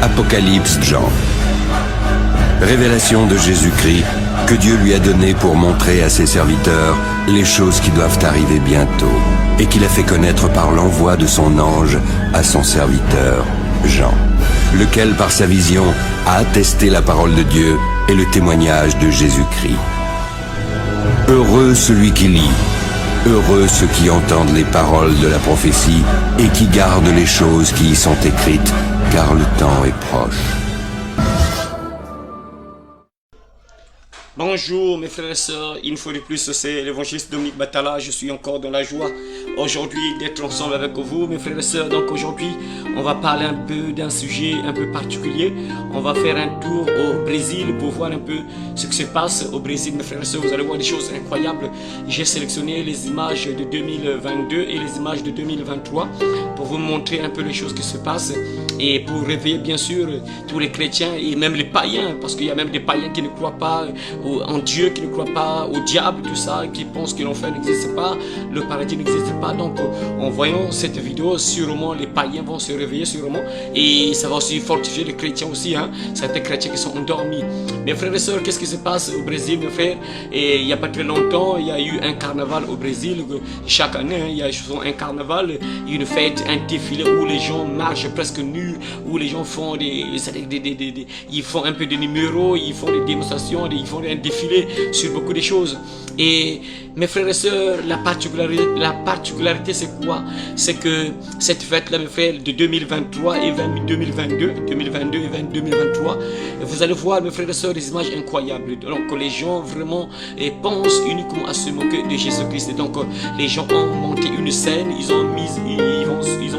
Apocalypse Jean. Révélation de Jésus-Christ que Dieu lui a donnée pour montrer à ses serviteurs les choses qui doivent arriver bientôt et qu'il a fait connaître par l'envoi de son ange à son serviteur Jean, lequel par sa vision a attesté la parole de Dieu et le témoignage de Jésus-Christ. Heureux celui qui lit, heureux ceux qui entendent les paroles de la prophétie et qui gardent les choses qui y sont écrites, car le temps est proche. Bonjour mes frères et sœurs, une fois de plus c'est l'évangéliste Dominique Batala, je suis encore dans la joie aujourd'hui d'être ensemble avec vous mes frères et sœurs. Donc aujourd'hui on va parler un peu d'un sujet un peu particulier, on va faire un tour au Brésil pour voir un peu ce qui se passe au Brésil mes frères et sœurs. Vous allez voir des choses incroyables. J'ai sélectionné les images de 2022 et les images de 2023 pour vous montrer un peu les choses qui se passent et pour réveiller bien sûr tous les chrétiens et même les païens, parce qu'il y a même des païens qui ne croient pas en Dieu, qui ne croient pas au diable, tout ça, qui pensent que l'enfer n'existe pas, le paradis n'existe pas. Donc en voyant cette vidéo, sûrement les païens vont se réveiller sûrement et ça va aussi fortifier les chrétiens aussi, hein, certains chrétiens qui sont endormis. Mes frères et sœurs, qu'est-ce qui se passe au Brésil mes frères? Et il n'y a pas très longtemps, il y a eu un carnaval au Brésil. Chaque année, hein, il y a un carnaval, une fête, un défilé où les gens marchent presque nus, où les gens font ils font un peu de numéros, ils font des démonstrations, ils font un défilé sur beaucoup de choses. Et mes frères et sœurs, la particularité c'est quoi? C'est que cette fête-là, mes frères, de 2023 et 2022 et 2023, vous allez voir, mes frères et sœurs, des images incroyables. Donc les gens vraiment pensent uniquement à se moquer de Jésus-Christ. Donc les gens ont monté une scène, ils ont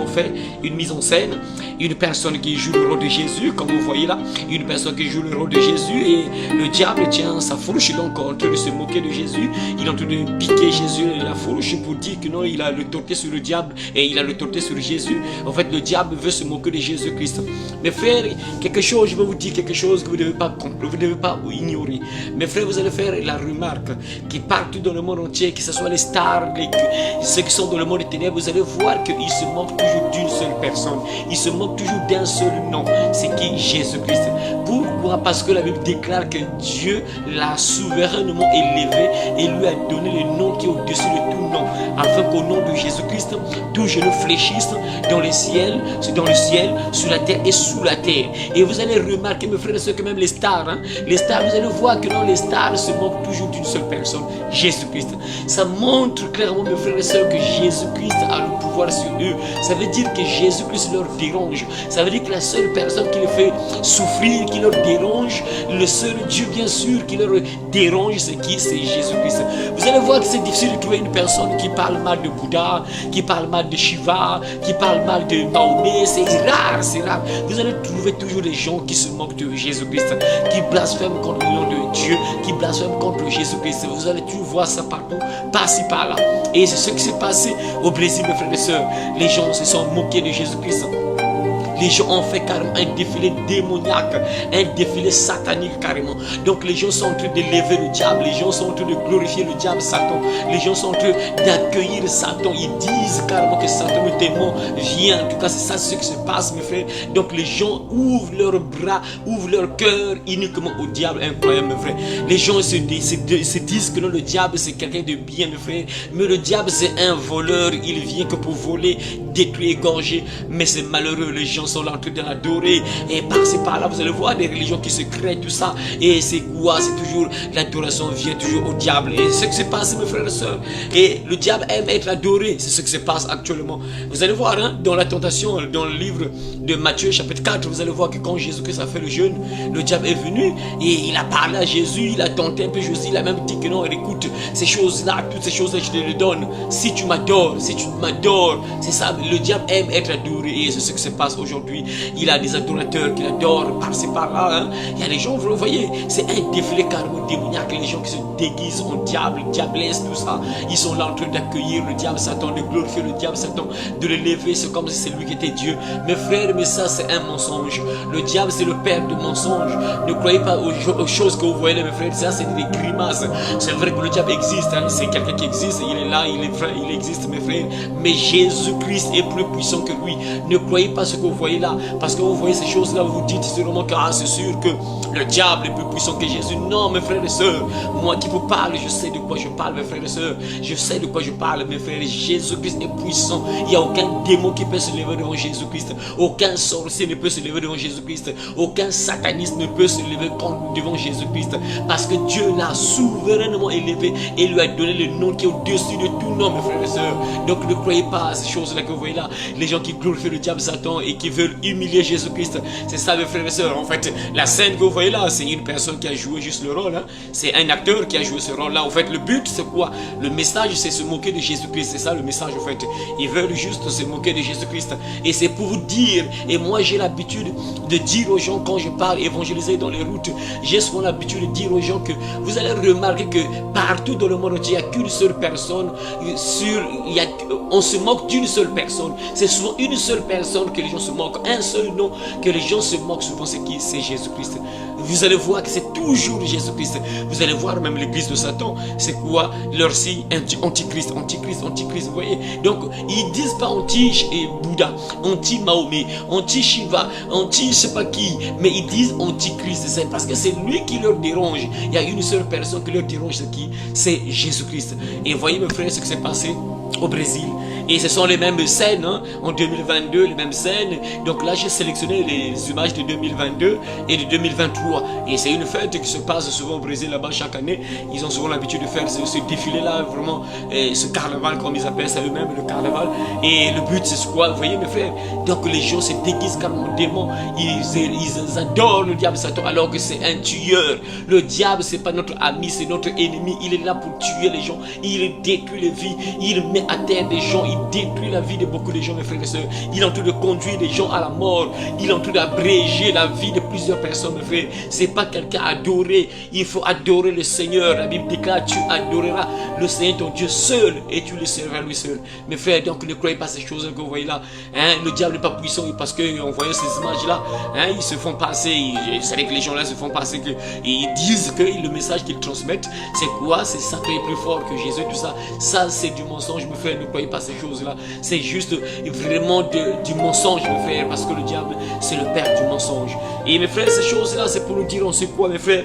fait une mise en scène, une personne qui joue le rôle de Jésus, comme vous voyez là, une personne qui joue le rôle de Jésus, et le diable tient sa fourche, donc en train de se moquer de Jésus, il est en train de piquer Jésus la fourche pour dire que non, il a l'autorité sur le diable et il a l'autorité sur Jésus. En fait, le diable veut se moquer de Jésus-Christ. Mes frères, quelque chose, je vais vous dire quelque chose que vous ne devez pas comprendre, vous ne devez pas ignorer. Mes frères, vous allez faire la remarque que partout dans le monde entier, que ce soit les stars, ceux qui sont dans le monde des ténèbres, vous allez voir qu'ils se moquent toujours d'une seule personne. Ils se moquent toujours d'un seul nom, c'est qui? Jésus-Christ. Pourquoi? Parce que la Bible déclare que Dieu l'a souverainement élevé et lui a donné le nom qui est au-dessus de tout nom, afin qu'au nom de Jésus-Christ, tout genou fléchisse dans le ciel, sur la terre et sous la terre. Et vous allez remarquer, mes frères et sœurs, que même les stars, vous allez voir que non, les stars se moquent toujours d'une seule personne, Jésus-Christ. Ça montre clairement, mes frères et sœurs, que Jésus-Christ a le pouvoir sur eux. Ça veut dire que Jésus-Christ leur dérange. Ça veut dire que la seule personne qui les fait souffrir, qui leur dérange, le seul Dieu bien sûr qui leur dérange, c'est qui? C'est Jésus-Christ. Vous allez voir que c'est difficile de trouver une personne qui parle mal de Bouddha, qui parle mal de Shiva, qui parle mal de Mahomet. C'est rare, c'est rare. Vous allez trouver toujours des gens qui se moquent de Jésus-Christ, qui blasphèment contre le nom de Dieu, qui blasphèment contre Jésus-Christ. Vous allez toujours voir ça partout, par-ci, par-là. Et c'est ce qui s'est passé au Brésil, mes frères et sœurs. Les gens se sont moqués de Jésus-Christ. Les gens ont fait carrément un défilé démoniaque, un défilé satanique carrément. Donc les gens sont en train de lever le diable, les gens sont en train de glorifier le diable, Satan. Les gens sont en train d'accueillir Satan. Ils disent carrément que Satan, le démon, vient. En tout cas, c'est ça ce qui se passe, mes frères. Donc les gens ouvrent leurs bras, ouvrent leur cœur uniquement au diable. Incroyable, mes frères. Les gens se disent que non, le diable c'est quelqu'un de bien, mes frères. Mais le diable c'est un voleur. Il vient que pour voler, détruire, égorger. Mais c'est malheureux, les gens sont là en train de l'adorer, et par-ci par-là vous allez voir des religions qui se créent, tout ça, et c'est quoi? C'est toujours l'adoration vient toujours au diable, et c'est ce qui se passe, mes frères et sœurs, et le diable aime être adoré. C'est ce qui se passe actuellement. Vous allez voir, hein, dans la tentation, dans le livre de Matthieu chapitre 4, vous allez voir que quand Jésus-Christ a fait le jeûne, le diable est venu et il a parlé à Jésus, il a tenté un peu Jésus, il a même dit que non, écoute, ces choses-là, toutes ces choses-là, je te les donne si tu m'adores, c'est ça. Le diable aime être adoré, et c'est ce qui se passe aujourd'hui. Il a des adorateurs qui l'adorent par-ci par-là, hein. Il y a des gens, vous le voyez, c'est un défilé carrément démoniaque. Les gens qui se déguisent en diable, diablesse, tout ça, ils sont là en train d'accueillir le diable Satan, de glorifier le diable Satan, de le lever, c'est comme si c'est lui qui était Dieu. Mes frères, mais ça c'est un mensonge. Le diable c'est le père de mensonges. Ne croyez pas aux choses que vous voyez, mes frères, ça c'est des grimaces. C'est vrai que le diable existe, hein. C'est quelqu'un qui existe, il est là, il est vrai, il existe, mes frères, mais Jésus-Christ est plus puissant que lui. Ne croyez pas ce que vous voyez là, parce que vous voyez ces choses-là, vous vous dites sûrement que c'est sûr que le diable est plus puissant que Jésus. Non, mes frères et sœurs, moi qui vous parle, je sais de quoi je parle, mes frères et sœurs. Je sais de quoi je parle, mes frères. Jésus-Christ est puissant. Il n'y a aucun démon qui peut se lever devant Jésus-Christ. Aucun sorcier ne peut se lever devant Jésus-Christ. Aucun sataniste ne peut se lever devant Jésus-Christ. Parce que Dieu l'a souverainement élevé et lui a donné le nom qui est au-dessus de tout nom, mes frères et sœurs. Donc ne croyez pas à ces choses-là que vous voyez là. Les gens qui glorifient le diable Satan et qui veulent humilier Jésus-Christ. C'est ça, mes frères et sœurs. En fait, la scène que vous voyez là, c'est une personne qui a joué juste le rôle. Hein. C'est un acteur qui a joué ce rôle-là. En fait, le but, c'est quoi? Le message, c'est se moquer de Jésus-Christ. C'est ça le message, en fait. Ils veulent juste se moquer de Jésus-Christ. Et c'est pour vous dire, et moi j'ai l'habitude de dire aux gens quand je parle évangéliser dans les routes, j'ai souvent l'habitude de dire aux gens que vous allez remarquer que partout dans le monde entier, il n'y a qu'une seule personne. On se moque d'une seule personne. C'est souvent une seule personne que les gens se moquent. Un seul nom que les gens se moquent souvent, c'est qui? C'est Jésus-Christ. Vous allez voir que c'est toujours Jésus-Christ. Vous allez voir même l'église de Satan. C'est quoi leur signe? Antichrist, antichrist, antichrist. Vous voyez? Donc, ils disent pas anti-Bouddha, anti-Mahomet, anti-Shiva, anti-je sais pas qui. Mais ils disent antichrist. C'est parce que c'est lui qui leur dérange. Il y a une seule personne qui leur dérange. C'est qui? C'est Jésus-Christ. Et voyez, mes frères, ce qui s'est passé au Brésil. Et ce sont les mêmes scènes, hein, en 2022, les mêmes scènes. Donc là, j'ai sélectionné les images de 2022 et de 2023. Et c'est une fête qui se passe souvent au Brésil, là-bas, chaque année. Ils ont souvent l'habitude de faire ce défilé-là, vraiment, ce carnaval, comme ils appellent ça eux-mêmes, le carnaval. Et le but, c'est quoi? Vous voyez, mes frères? Donc les gens se déguisent carrément démons. Ils adorent le diable Satan, alors que c'est un tueur. Le diable, c'est pas notre ami, c'est notre ennemi. Il est là pour tuer les gens. Il détruit les vies. Il met à terre des gens. Il détruit la vie de beaucoup de gens, mes frères et sœurs. Il est en train de conduire des gens à la mort. Il est en train d'abréger la vie de plusieurs personnes, mes frères. C'est pas quelqu'un à adorer. Il faut adorer le Seigneur. La Bible déclare, tu adoreras le Seigneur ton Dieu seul et tu le serviras lui seul. Mes frères, donc ne croyez pas ces choses que vous voyez là. Hein? Le diable n'est pas puissant parce qu'on voyait ces images-là. Hein? Ils se font passer. Vous savez que les gens-là se font passer. Ils disent que le message qu'ils transmettent, c'est quoi? C'est ça qui est plus fort que Jésus, tout ça. Ça, c'est du mensonge, mes frères. Ne croyez pas ces choses-là. C'est juste vraiment du mensonge, mes frères, parce que le diable, c'est le père du mensonge. Et mes frères, ces choses-là, c'est pour nous dire, on sait quoi, mes frères?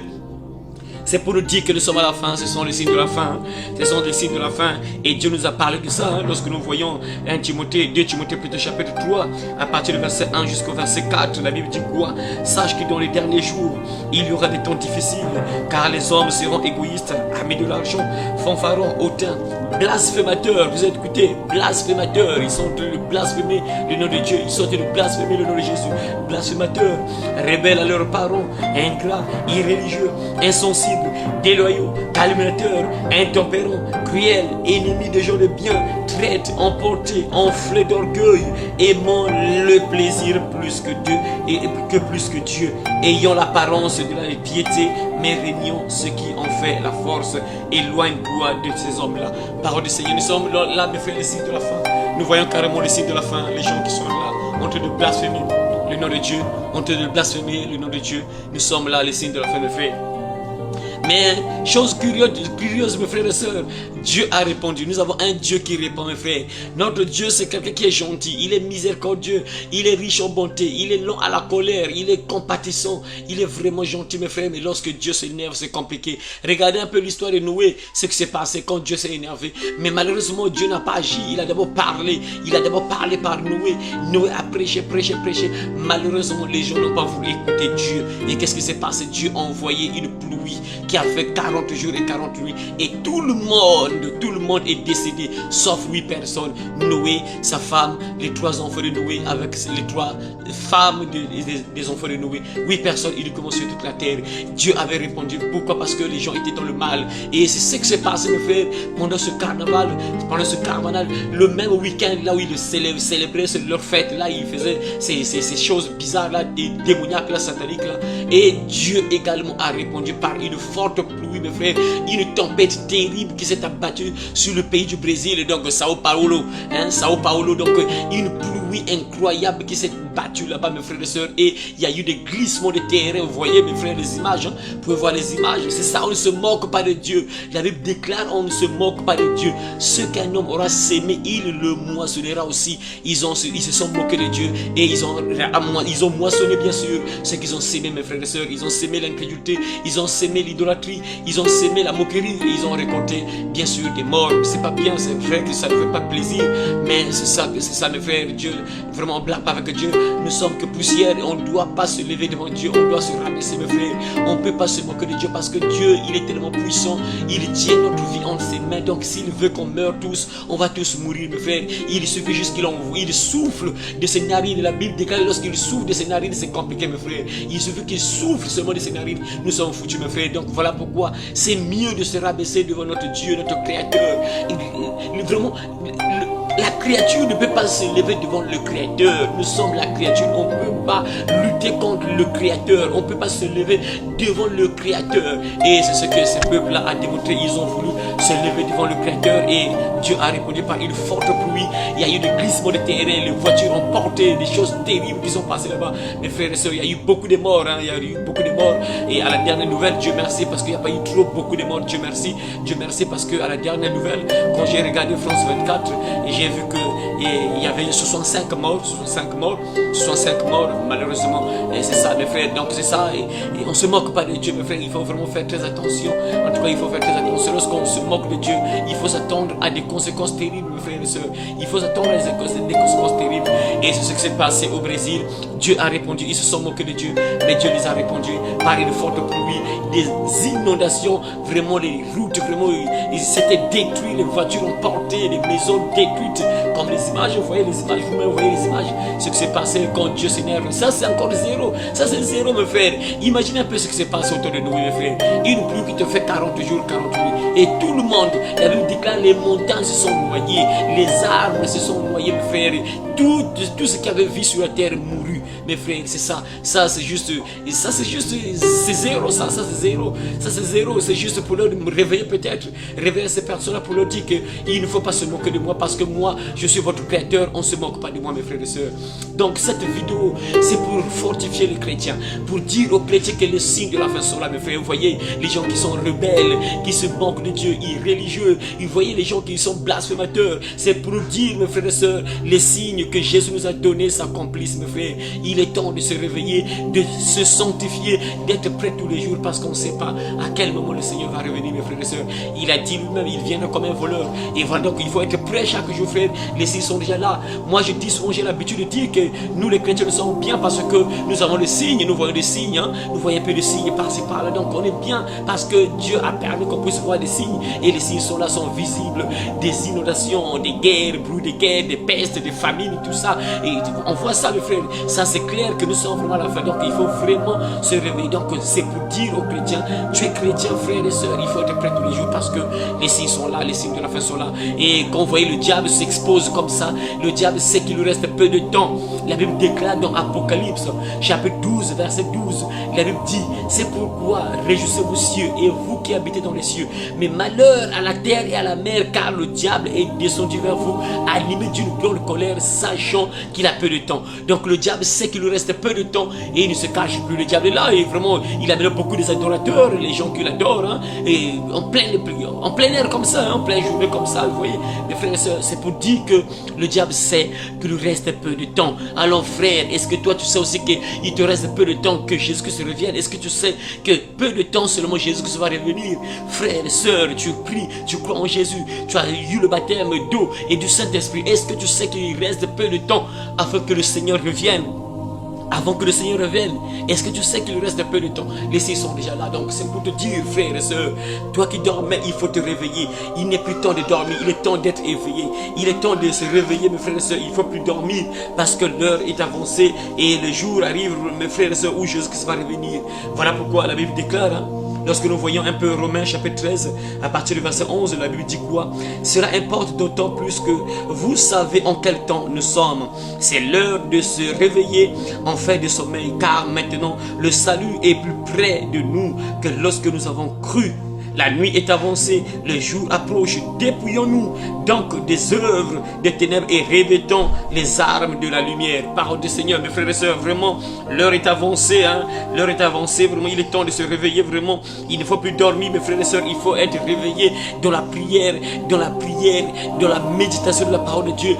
C'est pour nous dire que nous sommes à la fin. Ce sont les signes de la fin. Ce sont les signes de la fin. Et Dieu nous a parlé de ça. Hein, lorsque nous voyons 2 Timothée plutôt chapitre 3, à partir du verset 1 jusqu'au verset 4, la Bible dit quoi? Sache que dans les derniers jours, il y aura des temps difficiles, car les hommes seront égoïstes, amis de l'argent, fanfarons, hautains, blasphémateurs. Vous êtes écoutés, blasphémateurs. Ils sont en train de blasphémer le nom de Dieu. Ils sont en train de blasphémer le nom de Jésus. Blasphémateurs, rebelles à leurs parents, ingrats, irréligieux, insensibles, déloyaux, calomniateurs, intempérants, cruels, ennemis des gens de bien, traîtres, emportés, enflés d'orgueil, aimant le plaisir plus que Dieu, ayant l'apparence de la piété, mais régnant ce qui en fait la force. Éloigne-toi de ces hommes-là. Parole du Seigneur, nous sommes là, mes frères, les signes de la fin. Nous voyons carrément les signes de la fin, les gens qui sont là, en train de blasphémer le nom de Dieu, en train de blasphémer le nom de Dieu. Nous sommes là, les signes de la fin, mes frères. Mais, chose curieuse, mes frères et sœurs, Dieu a répondu. Nous avons un Dieu qui répond, mes frères. Notre Dieu, c'est quelqu'un qui est gentil. Il est miséricordieux. Il est riche en bonté. Il est lent à la colère. Il est compatissant. Il est vraiment gentil, mes frères. Mais lorsque Dieu s'énerve, c'est compliqué. Regardez un peu l'histoire de Noé, ce qui s'est passé quand Dieu s'est énervé. Mais malheureusement, Dieu n'a pas agi. Il a d'abord parlé. Il a d'abord parlé par Noé. Noé a prêché. Malheureusement, les gens n'ont pas voulu écouter Dieu. Et qu'est-ce qui s'est passé? Dieu a envoyé une pluie qui a fait 40 jours et 40 nuits. Et tout le monde est décédé, sauf 8 personnes. Noé, sa femme, les 3 enfants de Noé, avec les 3 femmes des enfants de Noé. 8 personnes uniquement sur toute la terre. Dieu avait répondu. Pourquoi? Parce que les gens étaient dans le mal. Et c'est ce qui s'est passé, mes frères, pendant ce carnaval, le même week-end, là où ils célébraient leur fête, là, ils faisaient ces choses bizarres, là, des démoniaques, là, sataniques, là. Et Dieu également a répondu par une forte pluie, mes frères, une tempête terrible qui s'est abattue sur le pays du Brésil, donc Sao Paulo, donc une pluie incroyable qui s'est battu là-bas, mes frères et sœurs, et il y a eu des glissements de terrain. Vous voyez, mes frères, les images, hein? Vous pouvez voir les images. C'est ça, on ne se moque pas de Dieu. La Bible déclare, on ne se moque pas de Dieu. Ce qu'un homme aura sémé, il le moissonnera aussi. Ils se sont moqués de Dieu et ils ont moissonné, bien sûr, ce qu'ils ont sémé, mes frères et sœurs. Ils ont sémé l'incrédulité, ils ont sémé l'idolâtrie, ils ont sémé la moquerie et ils ont récolté, bien sûr, des morts. C'est pas bien, c'est vrai que ça ne fait pas plaisir, mais c'est ça, mes frères. Dieu, vraiment, on blague pas avec Dieu. Nous sommes que poussière et on ne doit pas se lever devant Dieu, on doit se rabaisser, mes frères. On ne peut pas se moquer de Dieu parce que Dieu, il est tellement puissant, il tient notre vie entre ses mains. Donc s'il veut qu'on meure tous, on va tous mourir, mes frères. Il suffit juste qu'il souffle de ses narines. La Bible déclare, lorsqu'il souffle de ses narines, c'est compliqué, mes frères. Il suffit qu'il souffle seulement de ses narines, nous sommes foutus, mes frères. Donc voilà pourquoi c'est mieux de se rabaisser devant notre Dieu, notre Créateur. Vraiment, la créature ne peut pas se lever devant le Créateur. Nous sommes la créature, on ne peut pas lutter contre le Créateur. On ne peut pas se lever devant le Créateur. Et c'est ce que ce peuple-là a démontré. Ils ont voulu se lever devant le Créateur et Dieu a répondu par une forte pluie. Il y a eu des glissements de terrain, les voitures ont porté des choses terribles qui sont passées là-bas. Mes frères et sœurs, il y a eu beaucoup de morts, hein. Il y a eu beaucoup de morts. Et à la dernière nouvelle, Dieu merci, parce qu'il n'y a pas eu beaucoup de morts. Dieu merci parce que à la dernière nouvelle, quand j'ai regardé France 24, j'ai vu qu'il y avait 65 morts, malheureusement. Et c'est ça, mes frères. Donc c'est ça. Et on ne se moque pas de Dieu, mes frères. Il faut vraiment faire très attention. En tout cas, il faut faire très attention. Lorsqu'on se moque de Dieu, il faut s'attendre à des conséquences terribles, mes frères et sœurs. Il faut s'attendre à des conséquences terribles. Et c'est ce qui s'est passé au Brésil. Dieu a répondu. Ils se sont moqués de Dieu, mais Dieu les a répondu par une forte pluie, des inondations. Vraiment, les routes, vraiment, ils s'étaient détruits. Les voitures ont porté, les maisons détruites. Comme les images, vous voyez les images, vous-même voyez les images, ce qui s'est passé quand Dieu s'énerve. Ça, c'est encore zéro. Ça, c'est zéro, mes frères. Imaginez un peu ce qui s'est passé autour de nous, mes frères. Une pluie qui te fait 40 jours, 40 nuits. Et tout le monde, la Bible déclare, les montagnes se sont noyées, les arbres se sont noyés, mes frères. Tout ce qui avait vie sur la terre mourut, mes frères. C'est ça. Ça, c'est juste, c'est zéro. Ça, c'est zéro. Ça, c'est zéro. C'est juste pour leur réveiller, peut-être. Réveiller ces personnes-là pour leur dire qu'il ne faut pas se moquer de moi parce que moi, je suis votre créateur. On ne se moque pas de moi, mes frères et sœurs. Donc, cette vidéo, c'est pour fortifier les chrétiens, pour dire aux chrétiens que les signes de la fin sont là, mes frères. Vous voyez les gens qui sont rebelles, qui se moquent de Dieu, irréligieux. Vous voyez les gens qui sont blasphémateurs. C'est pour nous dire, mes frères et sœurs, les signes que Jésus nous a donnés s'accomplissent, mes frères. Il est temps de se réveiller, de se sanctifier, d'être prêt tous les jours parce qu'on ne sait pas à quel moment le Seigneur va revenir, mes frères et sœurs. Il a dit lui-même, il viendra comme un voleur. Et voilà, donc il faut être prêt chaque jour, frère. Les signes sont déjà là. Moi, je dis souvent, j'ai l'habitude de dire que nous, les chrétiens, nous sommes bien parce que nous avons les signes, nous voyons des signes, hein. Nous voyons un peu de signes par-ci, par-là. Donc, on est bien parce que Dieu a permis qu'on puisse voir des signes. Et les signes sont là, sont visibles. Des inondations, des guerres, bruit de guerres, des pestes, des famines, tout ça. Et on voit ça, mes frères. Ça, c'est clair que nous sommes vraiment à la fin. Donc, il faut vraiment se réveiller. Donc, c'est pour dire aux chrétiens, tu es chrétien, frère et sœurs, il faut être prêt tous les jours parce que les signes sont là, les signes de la fin sont là. Et quand vous voyez le diable s'expose comme ça, le diable sait qu'il lui reste peu de temps. La Bible déclare dans Apocalypse, chapitre 12, verset 12, la Bible dit, c'est pourquoi réjouissez-vous cieux et vous qui habitez dans les cieux. Mais malheur à la terre et à la mer, car le diable est descendu vers vous, animé d'une grande colère, sachant qu'il a peu de temps. Donc le diable sait qu'il lui reste peu de temps et il ne se cache plus. Le diable est là et vraiment, il amène beaucoup des adorateurs, les gens qui l'adorent, hein, et en plein air comme ça, hein, en pleine journée comme ça, vous voyez. Mes frères et sœurs, c'est pour dire que le diable sait qu'il lui reste peu de temps. Alors frère, est-ce que toi tu sais aussi qu'il te reste peu de temps que Jésus-Christ revienne? Est-ce que tu sais que peu de temps seulement Jésus-Christ va revenir? Frère et sœur, tu pries, tu crois en Jésus, tu as eu le baptême d'eau et du Saint-Esprit. Est-ce que tu sais qu'il reste peu de temps afin que le Seigneur revienne? Avant que le Seigneur revienne, est-ce que tu sais qu'il reste peu de temps? Les signes sont déjà là, donc c'est pour te dire, frère et sœur, toi qui dormais, il faut te réveiller. Il n'est plus temps de dormir, il est temps d'être éveillé. Il est temps de se réveiller, mes frères et sœurs. Il ne faut plus dormir parce que l'heure est avancée et le jour arrive, mes frères et sœurs, où Jésus-Christ va revenir. Voilà pourquoi la Bible déclare, hein, lorsque nous voyons un peu Romains chapitre 13, à partir du verset 11, la Bible dit quoi? Cela importe d'autant plus que vous savez en quel temps nous sommes. C'est l'heure de se réveiller en fin de sommeil, car maintenant le salut est plus près de nous que lorsque nous avons cru. La nuit est avancée, le jour approche. Dépouillons-nous donc des œuvres des ténèbres et revêtons les armes de la lumière. Parole du Seigneur, mes frères et sœurs, vraiment, l'heure est avancée, hein. L'heure est avancée, vraiment, il est temps de se réveiller, vraiment. Il ne faut plus dormir, mes frères et sœurs, il faut être réveillé dans la prière, dans la méditation de la parole de Dieu,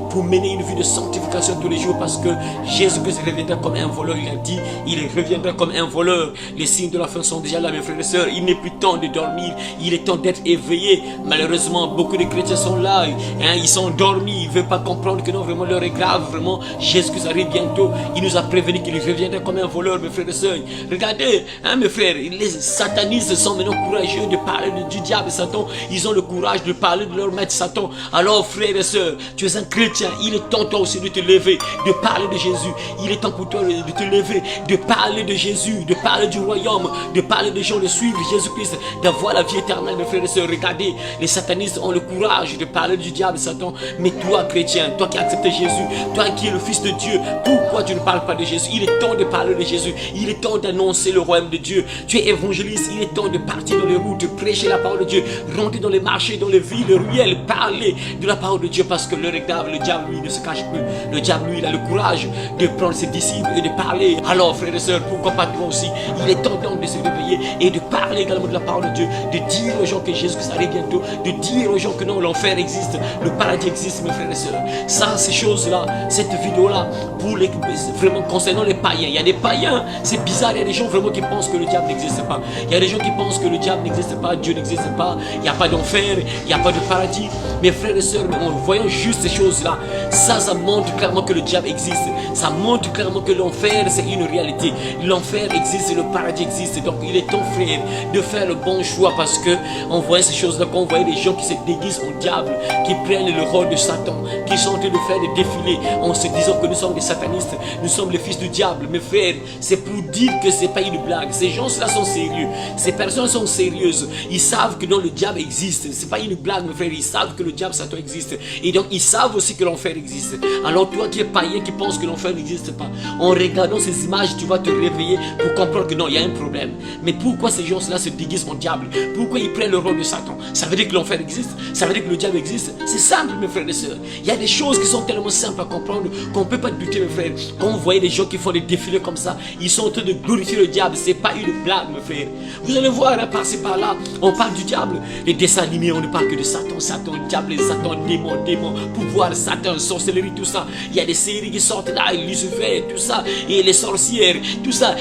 pour mener une vie de sanctification tous les jours, parce que Jésus-Christ reviendra comme un voleur. Il a dit, il reviendra comme un voleur. Les signes de la fin sont déjà là, mes frères et sœurs. Il n'est plus temps de dormir, il est temps d'être éveillé. Malheureusement, beaucoup de chrétiens sont là, hein, ils sont endormis, ils ne veulent pas comprendre que non, vraiment l'heure est grave, vraiment Jésus-Christ arrive bientôt. Il nous a prévenu qu'il reviendra comme un voleur, mes frères et sœurs. Regardez, hein, mes frères, les satanistes sont maintenant courageux de parler du diable Satan. Ils ont le courage de parler de leur maître Satan. Alors, frères et sœurs, tu es un chrétien, il est temps toi aussi de te lever, de parler de Jésus. Il est temps pour toi de te lever, de parler de Jésus, de parler du royaume, de parler des gens, de suivre Jésus-Christ, d'avoir la vie éternelle, mes frères et sœurs. Regardez, les satanistes ont le courage de parler du diable Satan. Mais toi, chrétien, toi qui as accepté Jésus, toi qui es le Fils de Dieu, pourquoi tu ne parles pas de Jésus? Il est temps de parler de Jésus. Il est temps d'annoncer le royaume de Dieu. Tu es évangéliste, il est temps de partir dans les routes, de prêcher la parole de Dieu, rentrer dans les marchés, dans les villes, les ruelles, parler de la parole de Dieu, parce que l'heure est grave. Le diable, lui, ne se cache plus. Le diable, lui, il a le courage de prendre ses disciples et de parler. Alors, frères et sœurs, pourquoi pas toi aussi? Il est temps donc de se réveiller et de parler également de la parole de Dieu, de dire aux gens que Jésus-Christ arrive bientôt, de dire aux gens que non, l'enfer existe, le paradis existe, mes frères et sœurs. Ça, ces choses-là, cette vidéo-là, pour les, vraiment concernant les païens. Il y a des païens, c'est bizarre, il y a des gens vraiment qui pensent que le diable n'existe pas. Il y a des gens qui pensent que le diable n'existe pas, Dieu n'existe pas, il n'y a pas d'enfer, il n'y a pas de paradis. Mes frères et sœurs, en voyant juste ces choses-là, ça montre clairement que le diable existe. Ça montre clairement que l'enfer, c'est une réalité. L'enfer existe et le paradis existe. Donc, il est temps, frère, de faire le bon choix, parce que on voit ces choses-là, quand on voit des gens qui se déguisent en diable, qui prennent le rôle de Satan, qui sont en train de faire des défilés en se disant que nous sommes des satanistes, nous sommes les fils du diable. Mes frères, c'est pour dire que c'est pas une blague. Ces gens-là sont sérieux. Ces personnes sont sérieuses. Ils savent que non, le diable existe. C'est pas une blague, mes frères. Ils savent que le diable, Satan existe. Et donc, ils savent aussi que l'enfer existe. Alors, toi qui es païen, qui pense que l'enfer n'existe pas, en regardant ces images, tu vas te réveiller pour comprendre que non, il y a un problème. Mais pourquoi ces gens-là se déguisent en diable? Pourquoi ils prennent le rôle de Satan? Ça veut dire que l'enfer existe? Ça veut dire que le diable existe? C'est simple, mes frères et sœurs. Il y a des choses qui sont tellement simples à comprendre qu'on ne peut pas douter, mes frères. Quand on voit des gens qui font des défilés comme ça, ils sont en train de glorifier le diable. C'est pas une blague, mes frères. Vous allez voir, hein, par-ci par-là, on parle du diable. Les dessins animés, on ne parle que de Satan, Satan, diable, Satan, démon, pouvoir, Satan, sorcellerie, tout ça. Il y a des séries qui sortent là, Lucifer, tout ça, et les sorcières, tout ça.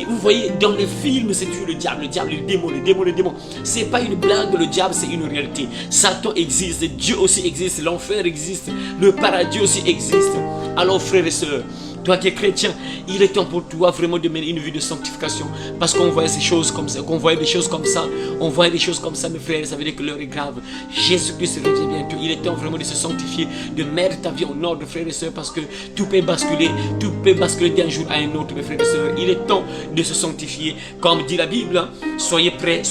Vous voyez, dans les films, c'est toujours le diable, le démon. C'est pas une blague, le diable, c'est une réalité. Satan existe, Dieu aussi existe, l'enfer existe, le paradis aussi existe. Alors, frères et sœurs, toi qui es chrétien, il est temps pour toi vraiment de mener une vie de sanctification. Parce qu'on voit ces choses comme ça, qu'on voit des choses comme ça, on voit des choses comme ça, mes frères, ça veut dire que l'heure est grave. Jésus-Christ revient bientôt. Il est temps vraiment de se sanctifier, de mettre ta vie en ordre, frères et sœurs, parce que tout peut basculer d'un jour à un autre, mes frères et sœurs. Il est temps de se sanctifier. Comme dit la Bible, hein, soyez prêts,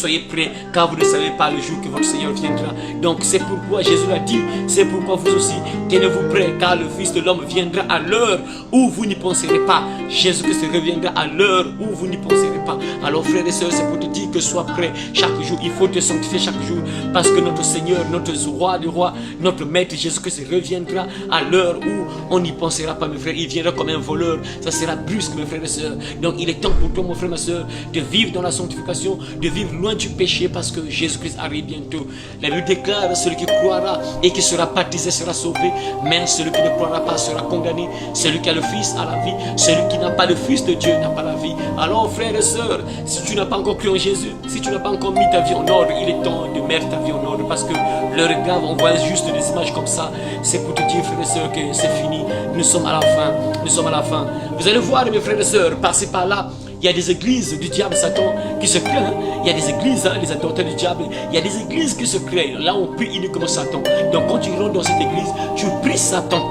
car vous ne savez pas le jour que votre Seigneur viendra. Donc c'est pourquoi Jésus l'a dit, c'est pourquoi vous aussi, tenez-vous prêts, car le Fils de l'homme viendra à l'heure où vous n'y penserez pas. Jésus-Christ reviendra à l'heure où vous n'y penserez pas. Alors frères et sœurs, c'est pour te dire que sois prêt chaque jour. Il faut te sanctifier chaque jour, parce que notre Seigneur, notre roi du roi, notre maître Jésus-Christ reviendra à l'heure où on n'y pensera pas, mes frères. Il viendra comme un voleur. Ça sera brusque, mes frères et sœurs. Donc il est temps pour toi, mon frère, ma sœur, de vivre dans la sanctification, de vivre loin du péché, parce que Jésus-Christ arrive bientôt. La Bible déclare: celui qui croira et qui sera baptisé sera sauvé, mais celui qui ne croira pas sera condamné. Celui qui a le Fils a la vie, celui qui n'a pas le Fils de Dieu n'a pas la vie. Alors frères et sœurs, si tu n'as pas encore cru en Jésus, si tu n'as pas encore mis ta vie en ordre, il est temps de mettre ta vie en ordre, parce que l'heure est grave. On voit juste des images comme ça. C'est pour te dire, frères et sœurs, que c'est fini. Nous sommes à la fin. Nous sommes à la fin. Vous allez voir, mes frères et sœurs, par-ci par-là, il y a des églises du diable Satan qui se créent. Hein. Il y a des églises, hein, les adorateurs du diable. Il y a des églises qui se créent. Là, on prie uniquement Satan. Donc, quand tu rentres dans cette église, tu pries Satan.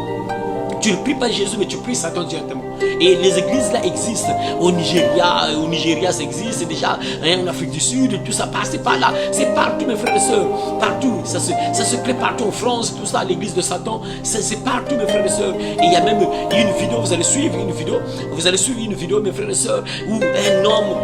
Tu ne pries pas Jésus, mais tu pries Satan directement. Et les églises là existent. Au Nigeria ça existe déjà. En Afrique du Sud, tout ça passe par là. C'est partout, mes frères et sœurs. Partout. Ça se crée partout en France. Tout ça, l'église de Satan. C'est partout, mes frères et sœurs. Et il y a même une vidéo, vous allez suivre une vidéo. Vous allez suivre une vidéo, mes frères et sœurs, où un homme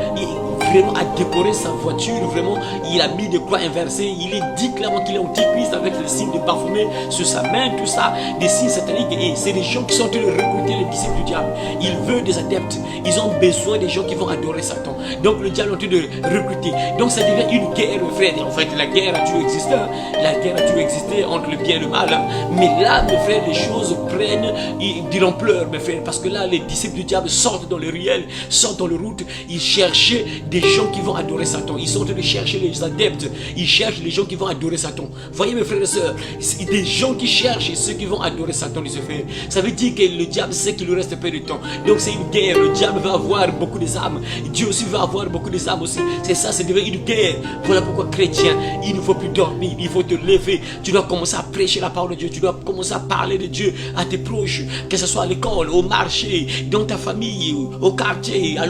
vraiment a décoré sa voiture, vraiment, il a mis des croix inversées, il est dit clairement qu'il est antichrist avec le signe de parfumé sur sa main, tout ça, des signes sataniques. Et c'est des gens qui sont en train de recruter les disciples du diable. Il veut des adeptes, ils ont besoin des gens qui vont adorer Satan. Donc le diable est en train de recruter. Donc ça devient une guerre, frère. En fait, la guerre a toujours existé, hein. La guerre a toujours existé entre le bien et le mal, hein. Mais là, mes frères, les choses prennent de l'ampleur, mes frères, parce que là, les disciples du diable sortent dans les ruelles, sortent dans les routes, ils cherchent des gens qui vont adorer Satan. Ils sont en train de chercher les adeptes, ils cherchent les gens qui vont adorer Satan. Voyez mes frères et sœurs, des gens qui cherchent ceux qui vont adorer Satan, les frères. Ça veut dire que le diable sait qu'il lui reste peu de temps. Donc c'est une guerre, le diable va avoir beaucoup d'âmes, Dieu aussi va avoir beaucoup d'âmes aussi. C'est ça, c'est devenu une guerre. Voilà pourquoi chrétien, il ne faut plus dormir, il faut te lever. Tu dois commencer à prêcher la parole de Dieu, tu dois commencer à parler de Dieu à tes proches, que ce soit à l'école, au marché, dans ta famille, au quartier, à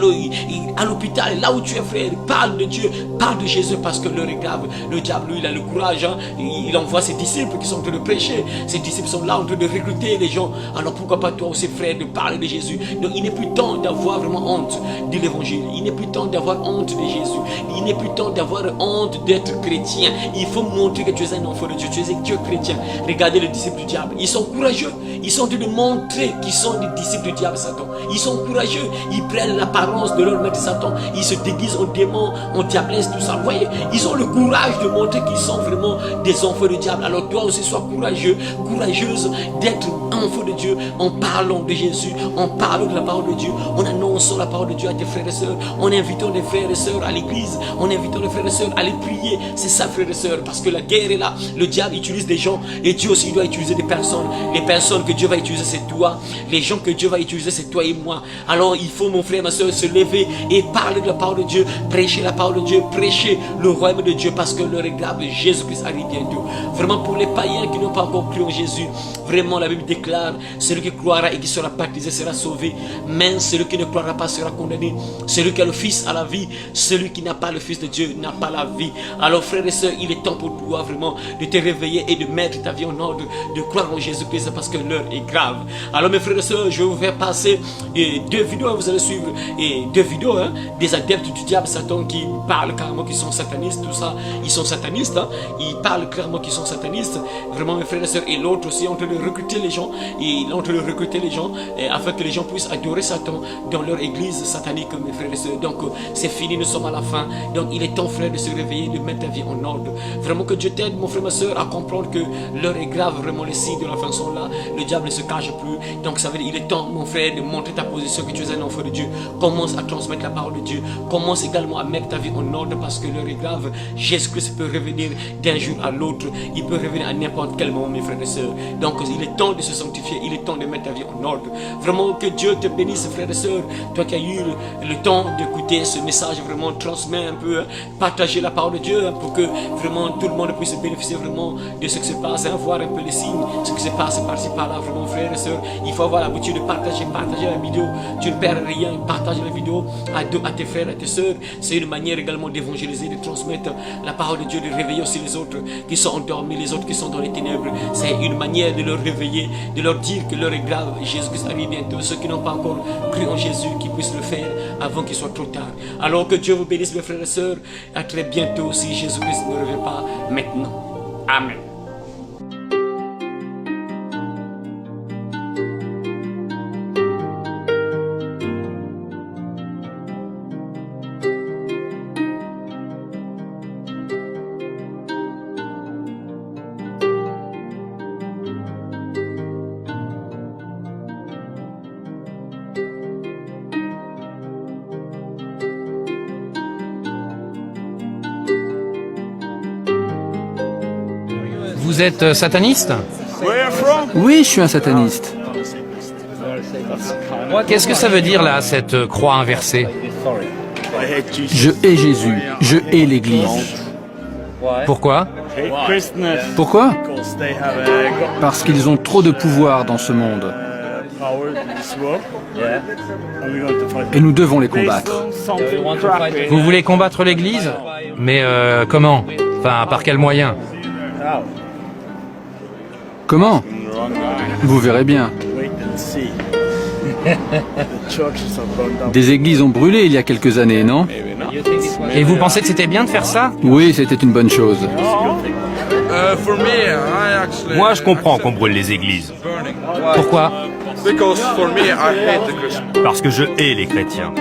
l'hôpital, là où tu es, frère. Parle de Dieu, parle de Jésus, parce que l'heure est grave. Le diable, lui, il a le courage, hein. Il envoie ses disciples qui sont en train de prêcher. Ses disciples sont là en train de recruter les gens. Alors pourquoi pas toi aussi, frère, de parler de Jésus. Donc il n'est plus temps d'avoir vraiment honte de l'évangile. Il n'est plus temps d'avoir honte de Jésus. Il n'est plus temps d'avoir honte d'être chrétien. Il faut montrer que tu es un enfant de Dieu, tu es un Dieu chrétien. Regardez les disciples du diable, ils sont courageux. Ils sont en train de montrer qu'ils sont des disciples du diable, Satan. Ils sont courageux, ils prennent l'apparence de leur maître Satan. Ils se déguisent en démons, en diablesse, tout ça. Vous voyez, ils ont le courage de montrer qu'ils sont vraiment des enfants du diable. Alors toi aussi, sois courageux, courageuse d'être enfant de Dieu en parlant de Jésus, en parlant de la parole de Dieu, en annonçant la parole de Dieu à tes frères et sœurs, en invitant les frères et sœurs à l'église, en invitant les frères et sœurs à les prier. C'est ça, frères et sœurs, parce que la guerre est là. Le diable utilise des gens et Dieu aussi doit utiliser des personnes. Les personnes que Dieu va utiliser, c'est toi. Les gens que Dieu va utiliser, c'est toi et moi. Alors il faut, mon frère, ma soeur, se lever et parler de la parole de Dieu, prêcher la parole de Dieu, prêcher le royaume de Dieu, parce que l'heure est grave. Jésus-Christ arrive bientôt. Vraiment, pour les païens qui n'ont pas encore cru en Jésus, vraiment la Bible déclare, celui qui croira et qui sera baptisé sera sauvé, mais celui qui ne croira pas sera condamné. Celui qui a le Fils a la vie, celui qui n'a pas le Fils de Dieu n'a pas la vie. Alors frères et sœurs, il est temps pour toi vraiment de te réveiller et de mettre ta vie en ordre, de croire en Jésus-Christ, parce que l'heure est grave. Alors mes frères et sœurs, je vais vous faire passer deux vidéos, vous allez suivre deux vidéos, hein, des adeptes du diable, Satan, qui parlent carrément qu'ils sont satanistes, tout ça, ils sont satanistes, hein, ils parlent clairement qu'ils sont satanistes, vraiment mes frères et sœurs. Et l'autre aussi en train de recruter les gens, et en train de recruter les gens afin que les gens puissent adorer Satan dans leur église satanique, mes frères et sœurs. Donc c'est fini, nous sommes à la fin. Donc il est temps, frère, de se réveiller, de mettre ta vie en ordre. Vraiment que Dieu t'aide, mon frère, ma soeur, à comprendre que l'heure est grave. Vraiment les signes de la fin sont là, le diable ne se cache plus. Donc ça veut dire, il est temps, mon frère, de montrer ta position, que tu es un enfant de Dieu. Commence à transmettre la parole de Dieu, commence également à mettre ta vie en ordre, parce que l'heure est grave. Jésus-Christ peut revenir d'un jour à l'autre, il peut revenir à n'importe quel moment, mes frères et sœurs. Donc il est temps de se sanctifier, il est temps de mettre ta vie en ordre. Vraiment que Dieu te bénisse, frères et sœurs. Toi qui as eu le temps d'écouter ce message, vraiment transmets un peu, partager la parole de Dieu, pour que vraiment tout le monde puisse bénéficier vraiment de ce qui se passe, voir un peu les signes, ce qui se passe par-ci par-là. Vraiment, frères et sœurs, il faut avoir l'habitude de partager la vidéo. Tu ne perds rien, partage la vidéo à tes frères, à tes sœurs. C'est une manière également d'évangéliser, de transmettre la parole de Dieu, de réveiller aussi les autres qui sont endormis, les autres qui sont dans les ténèbres. C'est une manière de leur réveiller, de leur dire que l'heure est grave. Jésus-Christ arrive bientôt. Ceux qui n'ont pas encore cru en Jésus, qui puissent le faire avant qu'il soit trop tard. Alors que Dieu vous bénisse, mes frères et sœurs. À très bientôt, si Jésus-Christ ne revient pas maintenant. Amen. Vous êtes sataniste? Oui, je suis un sataniste. Qu'est-ce que ça veut dire là, cette croix inversée? Je hais Jésus, je hais l'Église. Pourquoi? Pourquoi? Parce qu'ils ont trop de pouvoir dans ce monde. Et nous devons les combattre. Vous voulez combattre l'Église? Mais comment? Enfin, par quels moyens? Comment? Vous verrez bien. Des églises ont brûlé il y a quelques années, non? Et vous pensez que c'était bien de faire ça? Oui, c'était une bonne chose. Moi, je comprends qu'on brûle les églises. Pourquoi? Parce que je hais les chrétiens.